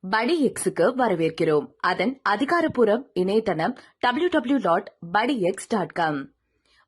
படி எக்ஸுக்கு வரவேற்கிறோம். அதன் அதிகாரப்பூர்வ இணையதளம் www.buddyx.com.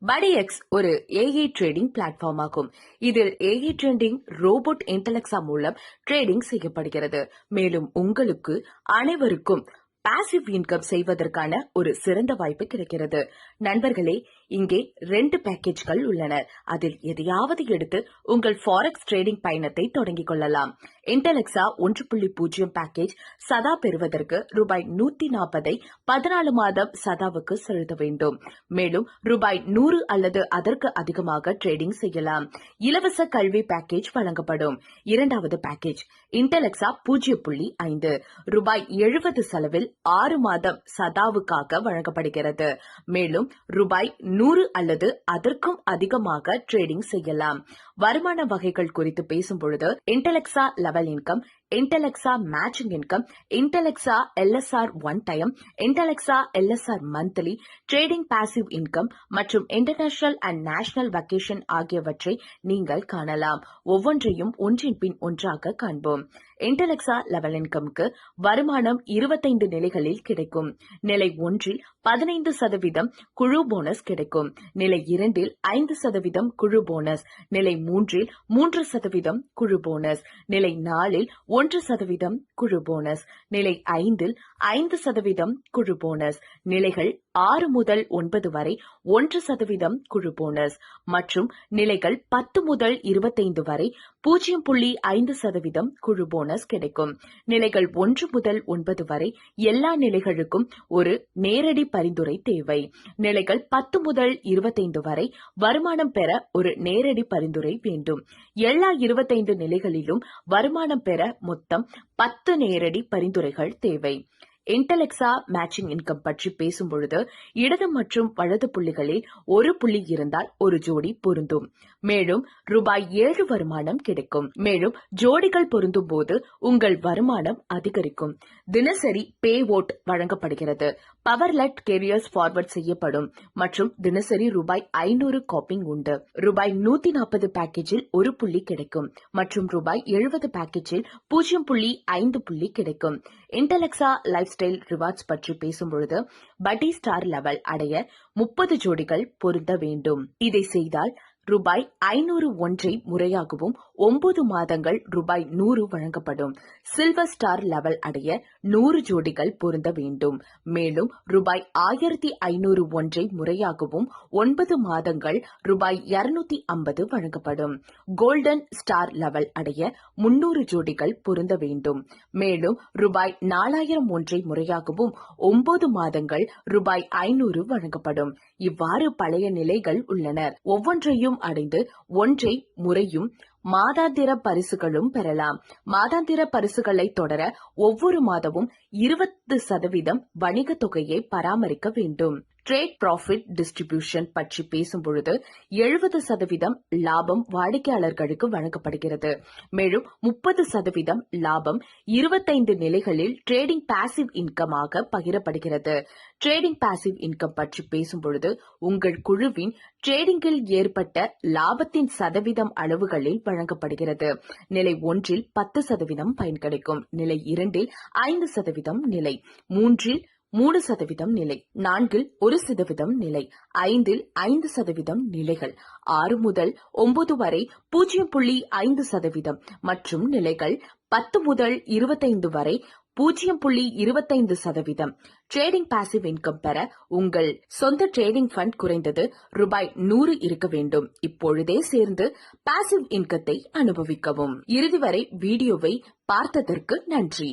BuddyX ஒரு AI ட்ரேடிங் பிளாட்ஃபார்ம் ஆகும். இதில் AI ட்ரெண்டிங் ரோபோட் இன்டெலெக்ஸா மூலம் ட்ரேடிங் செய்யப்படுகிறது. மேலும் உங்களுக்கு அனைவருக்கும் பாசிவ் இன்கம் செய்வதற்கான ஒரு சிறந்த வாய்ப்பு கிடைக்கிறது. நண்பர்களே, இங்கே 2 பேக்கேஜ்கள் உள்ளன. அதில் எதையாவது எடுத்து உங்கள் ஃபாரெக்ஸ் ட்ரேடிங் பயணத்தை தொடங்கிக் கொள்ளலாம். இன்டெலெக்ஸா 1.0 பேக்கேஜ் சதா பெறுவதற்கு ரூபாய் 140 14 மாதம் சதாவுக்கு செலுத்த வேண்டும். மேலும் ரூபாய் 100 அல்லது அதற்கு அதிகமாக ட்ரேடிங் செய்யலாம். இலவச கல்வி பேக்கேஜ் வழங்கப்படும். இரண்டாவது பேக்கேஜ் இன்டெலெக்ஸா 0.5 ரூபாய் 70 செலவில் 6 மாதம் சதாவுக்காக வழங்கப்படுகிறது. மேலும் ரூபாய் 100 அல்லது அதற்கும் அதிகமாக ட்ரேடிங் செய்யலாம். வருமான வகைகள் குறித்து பேசும்பொழுது Intellexa level income, Intellexa matching income, Intellexa LSR one time, Intellexa LSR monthly, trading passive income மற்றும் இன்டர்நேஷனல் அண்ட் நேஷனல் வெக்கேஷன் ஆகியவற்றை நீங்கள் காணலாம். ஒவ்வொன்றையும் ஒன்றின் பின் ஒன்றாக காண்போம். இன்டெலெக்ஸா லெவல் இன்கம்க்கு வருமானம் 25 நிலைகளில் கிடைக்கும். நிலை 1 15% குழு போனஸ் கிடைக்கும். நிலை 2 5% குழு போனஸ். நிலை 3 3% குழு போனஸ். நிலை 4 1% குழு போனஸ். நிலை 5 5% குழு போனஸ். நிலைகள் 6 முதல் 9 வரை 1% குழு போனஸ் மற்றும் நிலைகள் 10 முதல் 25 வரை 0.5% குழு போனஸ் கிடைக்கும். நிலைகள் 1 முதல் 9 வரை எல்லா நிலைகளுக்கும் ஒரு நேரடி பரிந்துரை தேவை. நிலைகள் 10 முதல் 25 வரை வருமானம் பெற ஒரு நேரடி பரிந்துரை வேண்டும். எல்லா 25 நிலைகளிலும் வருமானம் பெற மொத்தம் 10 நேரடி பரிந்துரைகள் தேவை. இன்டெலெக்ஸா மேட்சிங் இன்கம் பற்றி பேசும்பொழுது இடது மற்றும் வலது புள்ளிகளில் ஒரு புள்ளி இருந்தால் ஒரு ஜோடி பொருந்தும். மேலும் ரூபாய் 7 வருமானம் கிடைக்கும். மேலும் ஜோடிகள் பொருந்தும் போது உங்கள் வருமானம் அதிகரிக்கும். தினசரி பே ஓட் வழங்கப்படுகிறது. பவர்லெட் கேரியர்ஸ் ஃபார்வர்ட் செய்யப்படும் மற்றும் தினசரி ரூபாய் 500 காப்பிங் உண்டு. ரூபாய் 140 பேக்கேஜில் ஒரு புள்ளி கிடைக்கும் மற்றும் ரூபாய் 70 பேக்கேஜில் 0.5 புள்ளி கிடைக்கும். இன்டெலெக்ஸா லைஃப் ஸ்டைல் ரிவார்ட்ஸ் பற்றி பேசும்பொழுது பட்டி ஸ்டார் லெவல் அடைய 30 ஜோடிகள் பொருந்த வேண்டும். இதை செய்தால் ரூபாய் 500 ஒன்றை முறையாகவும் 9 மாதங்கள் ரூபாய் 100 வழங்கப்படும். சில்வர் ஸ்டார் லெவல் அடைய 100 ஜோடிகள் பொருந்த வேண்டும். மேலும் ரூபாய் 1500 ஒன்றை முறையாகவும் 9 மாதங்கள் ரூபாய் 250 வழங்கப்படும். கோல்டன் ஸ்டார் லெவல் அடைய 300 ஜோடிகள் பொருந்த வேண்டும். மேலும் ரூபாய் 4000 ஒன்றை முறையாகவும் 9 மாதங்கள் ரூபாய் 500 வழங்கப்படும். இவ்வாறு பழைய நிலைகள் உள்ளன. ஒவ்வொன்றையும் அடைந்து ஒன்றை முறையும் மாதாந்திர பரிசுகளும் பெறலாம். மாதாந்திர பரிசுகளை தொடர ஒவ்வொரு மாதமும் 20% வணிக தொகையை பராமரிக்க வேண்டும். ட்ரேட் ப்ராஃபிட் டிஸ்ட்ரிபியூஷன் பற்றி பேசும்பொழுது 70% லாபம் வாடிக்கையாளர்களுக்கு வழங்கப்படுகிறது. மேலும் 30% லாபம் 25 நிலைகளில் ட்ரேடிங் பாசிவ் இன்கமாக பகிரப்படுகிறது. ட்ரேடிங் பாசிவ் இன்கம் பற்றி பேசும்பொழுது உங்கள் குழுவின் ட்ரேடிங்கில் ஏற்பட்ட லாபத்தின் சதவீதம் அளவுகளில் வழங்கப்படுகிறது. நிலை 1 10% பயன் கிடைக்கும். நிலை 2 5% நிலை 3 3% நிலை 4 1% நிலை 5 5% நிலைகள் 6 முதல் 9 வரை 0.5% மற்றும் நிலைகள் 10 முதல் 25 வரை 0.25%. ட்ரேடிங் பாசிவ் இன்கம் பெற உங்கள் சொந்த ட்ரேடிங் ஃபண்ட் குறைந்தது ரூபாய் 100 இருக்க வேண்டும். இப்பொழுதே சேர்ந்து பாசிவ் இன்கத்தை அனுபவிக்கவும். இறுதி வரை வீடியோவை பார்த்ததற்கு நன்றி.